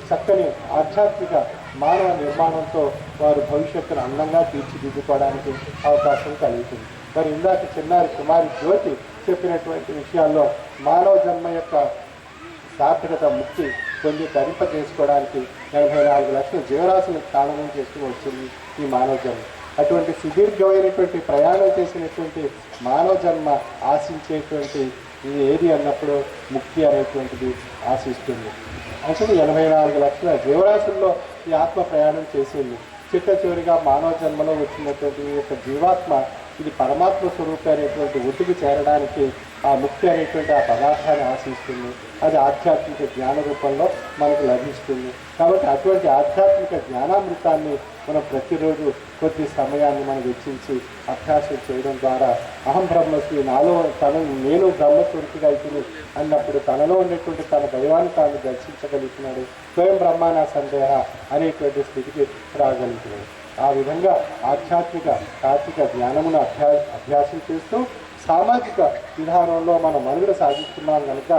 చక్కని ఆధ్యాత్మిక మానవ నిర్మాణంతో వారు భవిష్యత్తును అందంగా తీర్చిదిద్దుకోవడానికి అవకాశం కలుగుతుంది. మరి ఇందాక చిన్నారి కుమారి జ్యోతి చెప్పినటువంటి విషయాల్లో మానవ జన్మ యొక్క సార్థకత ముక్తి పొంది ధరింప చేసుకోవడానికి 84 లక్షల జీవరాశులను కారణం చేస్తూ వచ్చింది ఈ మానవ జన్మ. అటువంటి సుదీర్ఘమైనటువంటి ప్రయాణం చేసినటువంటి మానవ జన్మ ఆశించేటువంటి ఇది ఏది అన్నప్పుడు ముక్తి అనేటువంటిది ఆశిస్తుంది. అసలు 84 లక్షల జీవరాశుల్లో ఈ ఆత్మ ప్రయాణం చేసింది. చివరిగా మానవ జన్మలో వచ్చినటువంటి ఈ యొక్క జీవాత్మ ఇది పరమాత్మ స్వరూపి అనేటువంటి ఒడ్డుకు చేరడానికి ఆ ముక్తి అనేటువంటి ఆ పదార్థాన్ని ఆశిస్తుంది. అది ఆధ్యాత్మిక జ్ఞాన రూపంలో మనకు లభిస్తుంది. కాబట్టి అటువంటి ఆధ్యాత్మిక జ్ఞానామృతాన్ని మనం ప్రతిరోజు కొద్ది సమయాన్ని మనం వెచ్చించి అభ్యాసం చేయడం ద్వారా అహం బ్రహ్మస్మి, నాలో నేను బ్రహ్మస్వరూపిగా అవుతుంది అన్నప్పుడు తనలో ఉండేటువంటి తన దైవాన్ని తాను దర్శించగలుగుతున్నాడు. స్వయం బ్రహ్మాన సందేహ అనేటువంటి స్థితికి రాగలుగుతున్నాడు. ఆ విధంగా ఆధ్యాత్మిక తాత్విక జ్ఞానమును అభ్యాసం చేస్తూ సామాజిక విధానంలో మనం మనుగడ సాగిస్తున్నాం కనుక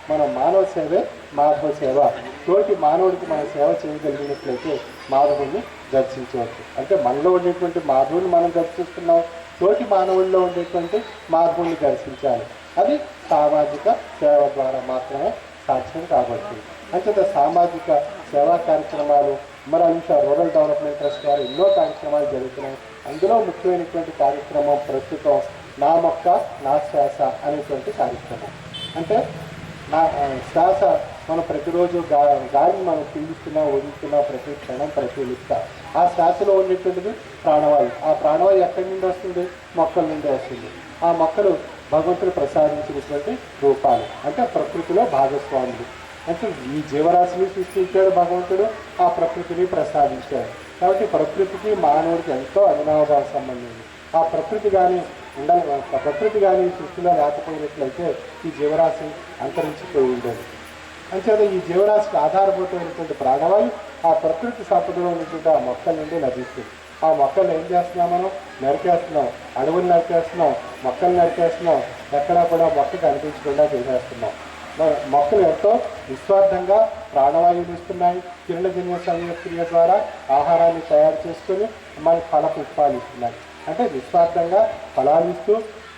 మనం మానవ సేవే మాధవ సేవ. తోటి మానవుడికి మనం సేవ చేయగలిగినట్లయితే మాధవుడిని దర్శించవచ్చు. అంటే మనలో ఉండేటువంటి మాధవుని మనం దర్శిస్తున్నాం, తోటి మానవుల్లో ఉండేటువంటి మాధవుడిని దర్శించాలి. అది సామాజిక సేవ ద్వారా మాత్రమే సాధ్యం కాబట్టి. అంచేత సామాజిక సేవా కార్యక్రమాలు మన అంశ రూరల్ డెవలప్మెంట్ ట్రస్ట్ ద్వారా ఎన్నో కార్యక్రమాలు జరుగుతున్నాయి. అందులో ముఖ్యమైనటువంటి కార్యక్రమం ప్రస్తుతం నా మొక్క నా శ్వాస అనేటువంటి కార్యక్రమం. అంటే నా శ్వాస మనం ప్రతిరోజు గాలిని మనం పీలుస్తున్నాం, వదులుతున్నాం, ప్రతి క్షణం ప్రతి లిప్త. ఆ శ్వాసలో ఉండేటువంటిది ప్రాణవాయు. ఆ ప్రాణవాయు ఎక్కడి నుండి వస్తుంది? మొక్కల నుండి వస్తుంది. ఆ మొక్కలు భగవంతుడు ప్రసాదించినటువంటి రూపాలు, అంటే ప్రకృతిలో భాగస్వాములు. అంటే ఈ జీవరాశిని సృష్టించాడు భగవంతుడు, ఆ ప్రకృతిని ప్రసాదించాడు. కాబట్టి ప్రకృతికి మానవుడికి ఎంతో అవినాభావ సంబంధం ఉంది. ఆ ప్రకృతి కానీ ప్రకృతి కానీ సృష్టిలో లేకపోయినట్లయితే ఈ జీవరాశి అంతరించిపోయి ఉండేది. అంచేత ఈ జీవరాశికి ఆధారభూతమైనటువంటి ప్రాణవాయు ఆ ప్రకృతి సంపదలో ఉన్నటువంటి ఆ మొక్కల నుండి లభిస్తుంది. ఆ మొక్కలు ఏం చేస్తున్నాం? మనం నరికేస్తున్నాం, అడవులు నరికేస్తున్నాం, మొక్కలు నరికేస్తున్నాం, ఎక్కడా కూడా మొక్క కనిపించకుండా చేసేస్తున్నాం. మొక్కలు ఎంతో నిస్వార్థంగా ప్రాణవాయువులు ఇస్తున్నాయి. కిరణజన్య సంయోక్రియ ద్వారా ఆహారాన్ని తయారు చేసుకొని మనకి ఫల పుష్పాలు ఇస్తున్నాయి. అంటే నిస్వార్థంగా ఫలాలు ఇస్తూ,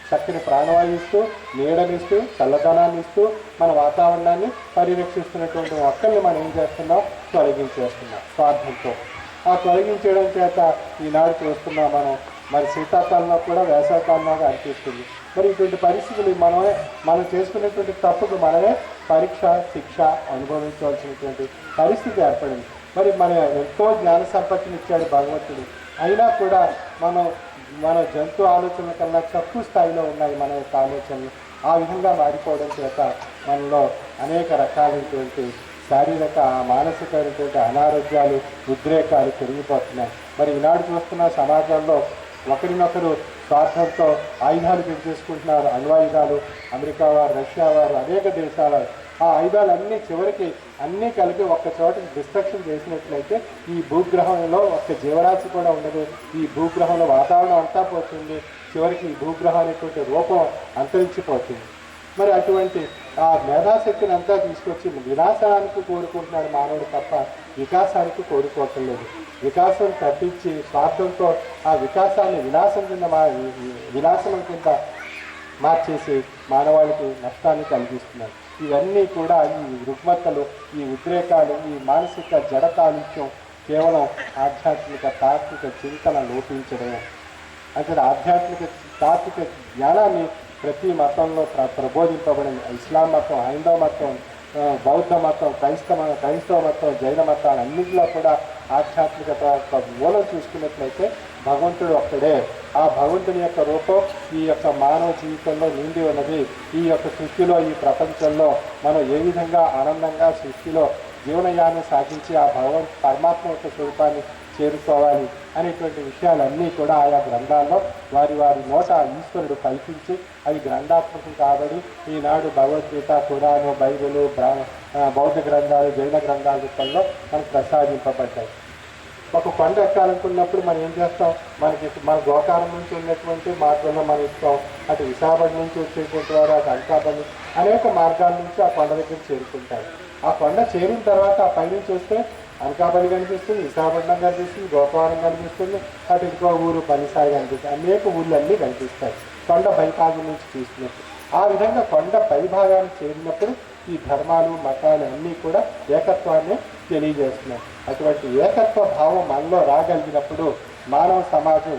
చక్కని ప్రాణవాయువు ఇస్తూ, నీడనిస్తూ, చల్లదనాన్ని ఇస్తూ మన వాతావరణాన్ని పరిరక్షిస్తున్నటువంటి మొక్కల్ని మనం ఏం చేస్తున్నాం? తొలగించేస్తున్నాం స్వార్థంతో. ఆ తొలగించడం చేత ఈనాడు చూస్తున్నాం మనం. మరి శీతాకాలంలో కూడా వేసవికాలంలో అనిపిస్తుంది. మరి ఇటువంటి పరిస్థితులు మనం చేసుకునేటువంటి తప్పుకు మనమే పరీక్ష శిక్ష అనుభవించవలసినటువంటి పరిస్థితి ఏర్పడింది. మరి మన ఎంతో జ్ఞాన సంపత్తిని ఇచ్చాడు భగవంతుడు. అయినా కూడా మన జంతు ఆలోచనల కన్నా తక్కువ స్థాయిలో ఉన్నాయి మన యొక్క ఆలోచనలు. ఆ విధంగా మారిపోవడం చేత మనలో అనేక రకాలైనటువంటి శారీరక మానసికమైనటువంటి అనారోగ్యాలు, ఉద్రేకాలు పెరిగిపోతున్నాయి. మరి ఈనాడు చూస్తున్న సమాజంలో ఒకరినొకరు స్వార్థంతో ఆయుధాలు పెంచేసుకుంటున్నారు. అణ్వాయుధాలు అమెరికా వారు, రష్యా వారు, అనేక దేశాల ఆ ఆయుధాలన్నీ చివరికి అన్నీ కలిపి ఒక్క చోటకి డిస్ట్రక్షన్ చేసినట్లయితే ఈ భూగ్రహంలో ఒక్క జీవరాశి కూడా ఉండదు. ఈ భూగ్రహంలో వాతావరణం అంతా పోతుంది. చివరికి ఈ భూగ్రహం అనేటువంటి రూపం అంతరించిపోతుంది. మరి అటువంటి ఆ మేధాశక్తిని అంతా తీసుకొచ్చి వినాశానికి కోరుకుంటున్నాడు మానవుడు తప్ప వికాసానికి కోరుకోవటం లేదు. వికాసం తప్పించి స్వార్థంతో ఆ వికాసాన్ని వినాశనం కింద మార్చేసి మానవాళికి నష్టాన్ని కలిగిస్తున్నారు. ఇవన్నీ కూడా ఈ రుగ్మతలు, ఈ ఉద్రేకాలు, ఈ మానసిక జడ కాలుష్యం కేవలం ఆధ్యాత్మిక తాత్విక చింతన లోపించడమే. అంటే ఆధ్యాత్మిక తాత్విక జ్ఞానాన్ని ప్రతి మతంలో ప్రబోధింపబడింది. ఇస్లాం మతం, హైందవ మతం, బౌద్ధ మతం, క్రైస్తవ మతం, జైన మతాలు అన్నింటిలో కూడా ఆధ్యాత్మికత యొక్క మూలం చూసుకున్నట్లయితే భగవంతుడు ఒక్కడే. ఆ భగవంతుని యొక్క రూపం ఈ యొక్క మానవ జీవితంలో నిండి ఉన్నది. ఈ యొక్క సృష్టిలో, ఈ ప్రపంచంలో మనం ఏ విధంగా ఆనందంగా సృష్టిలో జీవనయాన్ని సాగించి ఆ పరమాత్మ యొక్క స్వరూపాన్ని చేరుకోవాలి అనేటువంటి విషయాలన్నీ కూడా ఆయా గ్రంథాల్లో వారి నోట ఈశ్వరుడు కల్పించి అవి గ్రంథాత్మకం కాబట్టి ఈనాడు భగవద్గీత, ఖురాను, బైబిలు, బౌద్ధ గ్రంథాలు, జైన గ్రంథాల రూపంలో మనకు ప్రసాదింపబడ్డాయి. ఒక కొండ ఎక్కాలనుకున్నప్పుడు మనం ఏం చేస్తాం? మన గోకారం నుంచి ఉన్నటువంటి మార్గంలో మనం ఇస్తాం. అటు విశాఖపట్నం నుంచి వచ్చేటువంటి వారు, అటు అనకాపల్లి అనేక మార్గాల నుంచి ఆ కొండ దగ్గర చేరుకుంటారు. ఆ కొండ చేరిన తర్వాత ఆ పైనుంచి వస్తే అనకాపల్లి కనిపిస్తుంది, విశాఖపట్నం కనిపిస్తుంది, గోపాలం కనిపిస్తుంది, అటు ఇంకో ఊరు పనిసాయి కనిపిస్తుంది, అనేక ఊళ్ళన్నీ కనిపిస్తాయి కొండ పైభాగం నుంచి చూసినప్పుడు. ఆ విధంగా కొండ పైభాగాన్ని చేరినప్పుడు ఈ ధర్మాలు మతాలు అన్నీ కూడా ఏకత్వాన్ని తెలియజేస్తున్నాయి. అటువంటి ఏకత్వ భావం మనలో రాగలిగినప్పుడు మానవ సమాజం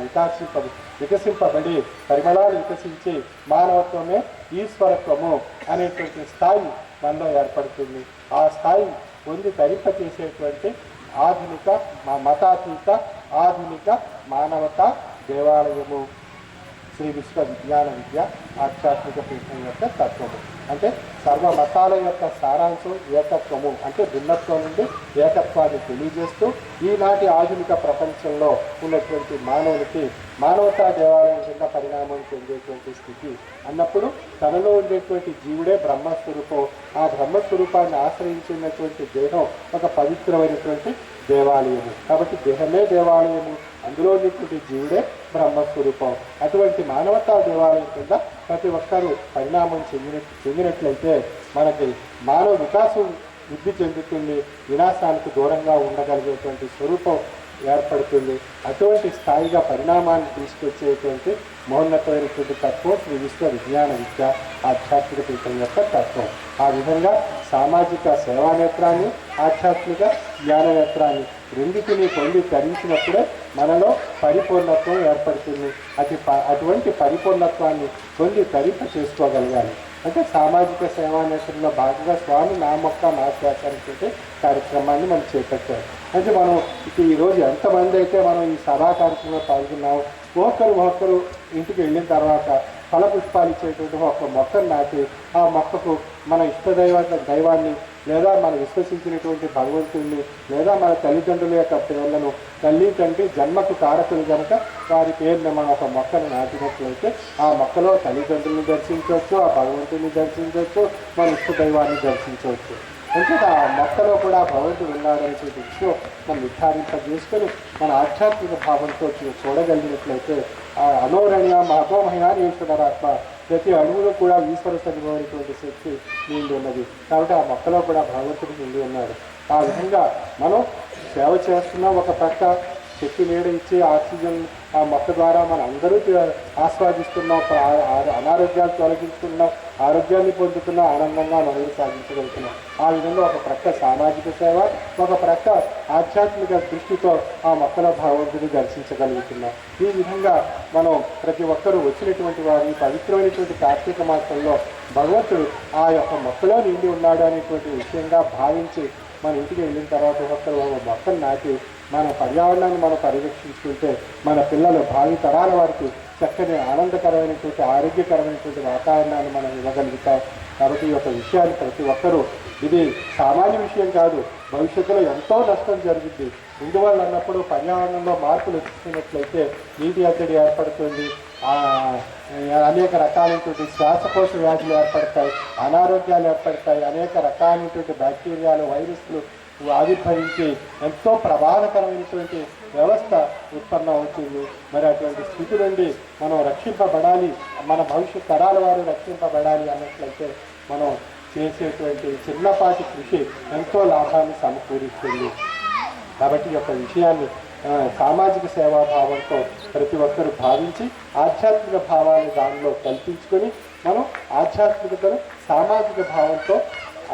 వికసింపబడి పరిమళాలు వికసించి మానవత్వమే ఈశ్వరత్వము అనేటువంటి స్థాయి మనలో ఏర్పడుతుంది. ఆ స్థాయి పొంది తరింపచేసేటువంటి ఆధునిక మతాతీత ఆధునిక మానవత దేవాలయము శ్రీ విశ్వ విజ్ఞాన విద్య ఆధ్యాత్మిక పీఠం యొక్క తత్వము. అంటే సర్వ మతాల యొక్క సారాంశం ఏకత్వము, అంటే భిన్నత్వం నుండి ఏకత్వాన్ని తెలియజేస్తూ ఈనాటి ఆధునిక ప్రపంచంలో ఉన్నటువంటి మానవునికి మానవతా దేవాలయం కింద పరిణామం చెందేటువంటి స్థితి అన్నప్పుడు తనలో ఉండేటువంటి జీవుడే బ్రహ్మస్వరూపం. ఆ బ్రహ్మస్వరూపాన్ని ఆశ్రయించినటువంటి దేహం ఒక పవిత్రమైనటువంటి దేవాలయము. కాబట్టి దేహమే దేవాలయము, అందులో ఉన్నటువంటి జీవుడే బ్రహ్మస్వరూపం. అటువంటి మానవతా దేవాలయం కింద ప్రతి ఒక్కరూ పరిణామం చెందినట్లయితే మనకి మానవ వికాసం వృద్ధి చెందుతుంది, వినాశానికి దూరంగా ఉండగలిగేటువంటి స్వరూపం ఏర్పడుతుంది. అటువంటి స్థాయిగా పరిణామాన్ని తీసుకొచ్చేటువంటి మహోన్నతమైనటువంటి తత్వం శ్రీ విశ్వ విజ్ఞాన విద్య ఆధ్యాత్మిక పీఠం యొక్క తత్వం. ఆ విధంగా సామాజిక సేవానేత్రాన్ని ఆధ్యాత్మిక జ్ఞాననేత్రాన్ని రెండింటినీ పొంది తరించినప్పుడే మనలో పరిపూర్ణత్వం ఏర్పడుతుంది. అటువంటి పరిపూర్ణత్వాన్ని పొంది తరింప చేసుకోగలగాలి. అంటే సామాజిక సేవానేత్రంలో భాగంగా స్వామి నా మొక్క నా శ్వాస అనేటువంటి కార్యక్రమాన్ని మనం చేపట్టారు. అంటే మనం ఈరోజు ఎంతమంది అయితే మనం ఈ సభా కార్యక్రమంలో పాల్గొన్నాము, ఒక్కరు ఇంటికి వెళ్ళిన తర్వాత ఫలపుష్పాలు ఇచ్చేటువంటి ఒక మొక్కను నాటి ఆ మొక్కకు మన దైవాన్ని లేదా మనం విశ్వసించినటువంటి భగవంతుడిని లేదా మన తల్లిదండ్రుల యొక్క పేర్లను తల్లి తండ్రి జన్మకు కారకులు కనుక వారి పేరుని మనం ఒక మొక్కను నాటినట్లయితే ఆ మొక్కలో తల్లిదండ్రులను దర్శించవచ్చు, ఆ భగవంతుడిని దర్శించవచ్చు, మన ఇష్టదైవాన్ని దర్శించవచ్చు. అంటే ఆ మొక్కలో కూడా భగవంతుడు ఉన్నాడనే విషయం మనం నిర్ధారింపజేసుకొని మన ఆధ్యాత్మిక భావంతో చూడగలిగినట్లయితే ఆ అనోరణ్య మహోమహయానీశ్వరాత్మ ప్రతి అడుగులో కూడా ఈశ్వర సరిపోయినటువంటి శక్తి నిండి ఉన్నది. కాబట్టి ఆ మొక్కలో కూడా భగవంతుడు నిండి ఉన్నాడు. ఆ విధంగా మనం సేవ చేస్తున్నాం, ఒక పక్క చెట్టు నీడ ఇచ్చి ఆక్సిజన్ ఆ మొక్క ద్వారా మనం అందరూ ఆస్వాదిస్తున్నాం, అనారోగ్యాలు తొలగించుకున్నాం, ఆరోగ్యాన్ని పొందుతున్నాం, ఆనందంగా మనల్ని సాధించగలుగుతున్నాం. ఆ విధంగా ఒక ప్రక్క సామాజిక సేవ, ఒక ప్రక్క ఆధ్యాత్మిక దృష్టితో ఆ మొక్కల భగవంతుని దర్శించగలుగుతున్నాం. ఈ విధంగా మనం ప్రతి ఒక్కరూ వచ్చినటువంటి వారిని పవిత్రమైనటువంటి కార్తీక మాసంలో భగవంతుడు ఆ యొక్క మొక్కలో నిండి ఉన్నాడు అనేటువంటి విషయంగా భావించి మన ఇంటికి వెళ్ళిన తర్వాత ఒక్కరు మొక్కలు నాటి మన పర్యావరణాన్ని మనం పరిరక్షించుకుంటే మన పిల్లలు భావి తరాల వారికి చక్కని ఆనందకరమైనటువంటి ఆరోగ్యకరమైనటువంటి వాతావరణాన్ని మనం ఇవ్వగలుగుతాం. కాబట్టి ఈ యొక్క విషయాన్ని ప్రతి ఒక్కరూ, ఇది సామాన్య విషయం కాదు, భవిష్యత్తులో ఎంతో నష్టం జరుగుద్ది. ఇందువల్ల అన్నప్పుడు పర్యావరణంలో మార్పులు వచ్చినట్లయితే నీటి ఎద్దడి ఏర్పడుతుంది, అనేక రకాలైనటువంటి శ్వాసకోశ వ్యాధులు ఏర్పడతాయి, అనారోగ్యాలు ఏర్పడతాయి, అనేక రకాలైనటువంటి బ్యాక్టీరియాలు వైరస్లు ఆవిర్భవించి ఎంతో ప్రమాదకరమైనటువంటి వ్యవస్థ ఉత్పన్నం అవుతుంది. మరి అటువంటి స్థితి నుండి మనం రక్షింపబడాలి, మన భవిష్యత్ తరాల వారు రక్షింపబడాలి అన్నట్లయితే మనం చేసేటువంటి చిన్నపాటి కృషి ఎంతో లాభాన్ని సమకూరుస్తుంది. కాబట్టి ఈ యొక్క విషయాన్ని సామాజిక సేవాభావంతో ప్రతి ఒక్కరూ భావించి ఆధ్యాత్మిక భావాన్ని దానిలో కల్పించుకొని మనం ఆధ్యాత్మికతను సామాజిక భావంతో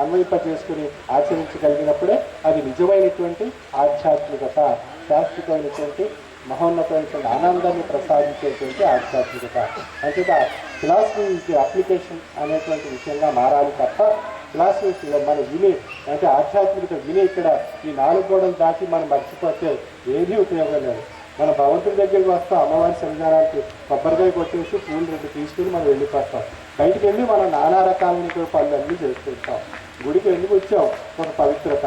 అన్వయింపజేసుకుని ఆచరించగలిగినప్పుడే అది నిజమైనటువంటి ఆధ్యాత్మికత, శాశ్వతమైనటువంటి మహోన్నతమైనటువంటి ఆనందాన్ని ప్రసాదించేటువంటి ఆధ్యాత్మికత. అంతేగా ఫిలాసఫీ అప్లికేషన్ అనేటువంటి విషయంగా మారాలి తప్ప ఫిలాసఫీ మనం విని అంటే ఆధ్యాత్మికత విని ఇక్కడ ఈ 4 గోడలు దాటి మనం మర్చిపోతే ఏదీ ఉపయోగం లేదు. మన భగవంతుడి దగ్గరికి వస్తాం, అమ్మవారి సన్నిధానానికి కొబ్బరికాయ కొట్టేసి పూలు 2 తీసుకుని మనం వెళ్ళిపోతాం. బయటికి వెళ్ళి మనం నానా రకాలైన పనులన్నీ చేసుకుంటాం. గుడికి ఎందుకు వచ్చాం? ఒక పవిత్రత.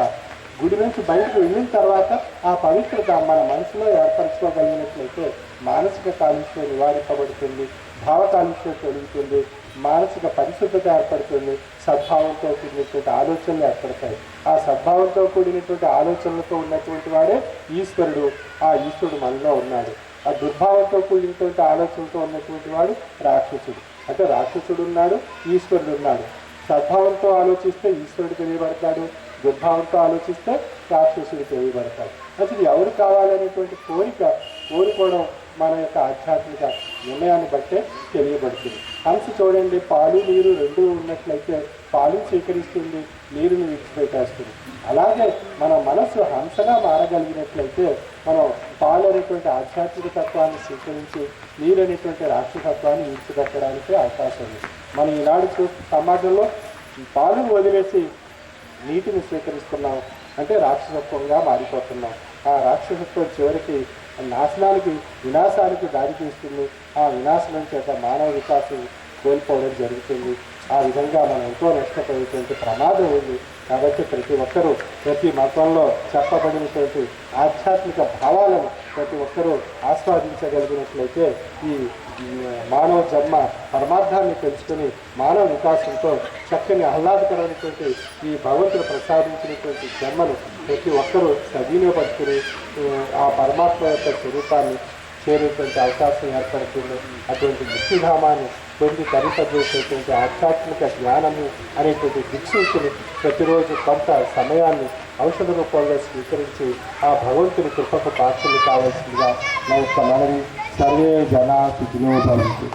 గుడి నుంచి బయటకు వెళ్ళిన తర్వాత ఆ పవిత్రత మన మనసులో ఏర్పరచుకోగలిగినట్లయితే మానసిక కాలుష్యం నివారింపబడుతుంది, భావ కాలుష్యం తొలుగుతుంది, మానసిక పరిశుద్ధత ఏర్పడుతుంది, సద్భావంతో కూడినటువంటి ఆలోచనలు ఏర్పడతాయి. ఆ సద్భావంతో కూడినటువంటి ఆలోచనలతో ఉన్నటువంటి వాడే ఈశ్వరుడు. ఆ ఈశ్వరుడు మనలో ఉన్నాడు. ఆ దుర్భావంతో కూడినటువంటి ఆలోచనలతో ఉన్నటువంటి వాడు రాక్షసుడు. అంటే రాక్షసుడు ఉన్నాడు, ఈశ్వరుడు ఉన్నాడు. సద్భావంతో ఆలోచిస్తే ఈశ్వరుడు తెలియబడతాడు, దుర్భావంతో ఆలోచిస్తే రాక్షసుడు తెలియబడతాడు. అసలు ఎవరు కావాలనేటువంటి కోరుకోవడం మన యొక్క ఆధ్యాత్మిక నిర్ణయాన్ని బట్టే తెలియబడుతుంది. హంస చూడండి, పాలు నీరు రెండు ఉన్నట్లయితే పాలు స్వీకరిస్తుంది, నీరుని విడిచిపెట్టేస్తుంది. అలాగే మన మనసు హంసగా మారగలిగినట్లయితే మనం పాలు అనేటువంటి ఆధ్యాత్మిక తత్వాన్ని స్వీకరించి నీరు అనేటువంటి రాక్షసత్వాన్ని విడిచిపెట్టడానికి అవకాశం ఉంది. మనం ఈనాడు సమాజంలో పాలను వదిలేసి నీటిని స్వీకరిస్తున్నాం అంటే రాక్షసత్వంగా మారిపోతున్నాం. ఆ రాక్షసత్వం చివరికి నాశనానికి వినాశానికి దారితీస్తుంది. ఆ వినాశనం చేత మానవ వికాసం కోల్పోవడం జరుగుతుంది. ఆ విధంగా మనం ఎంతో నష్టపోయేటువంటి ప్రమాదం ఉంది. కాబట్టి ప్రతి ఒక్కరూ ప్రతి మతంలో చెప్పబడినటువంటి ఆధ్యాత్మిక భావాలను ప్రతి ఒక్కరూ ఆస్వాదించగలిగినట్లయితే ఈ మానవ జన్మ పరమార్థాన్ని తెలుసుకుని మానవ వికాసంతో చక్కని ఆహ్లాదకరమైనటువంటి ఈ భగవంతుడు ప్రసాదించినటువంటి జన్మను ప్రతి ఒక్కరూ సద్వినియోగపరుచుకుని ఆ పరమాత్మ యొక్క స్వరూపాన్ని చేరేటువంటి అవకాశం ఏర్పడుతుంది. అటువంటి ముక్తిధామాన్ని పొంది తరింపజేసేటువంటి ఆధ్యాత్మిక జ్ఞానము అనేటువంటి దిక్సూచిని ప్రతిరోజు కొంత సమయాన్ని ఔషధ రూపంలో స్వీకరించి ఆ భగవంతుని కృపకు పాత్రలు కావాల్సిందిగా నా యొక్క మనవి. సర్వే జనా సుఖినో భవంతు.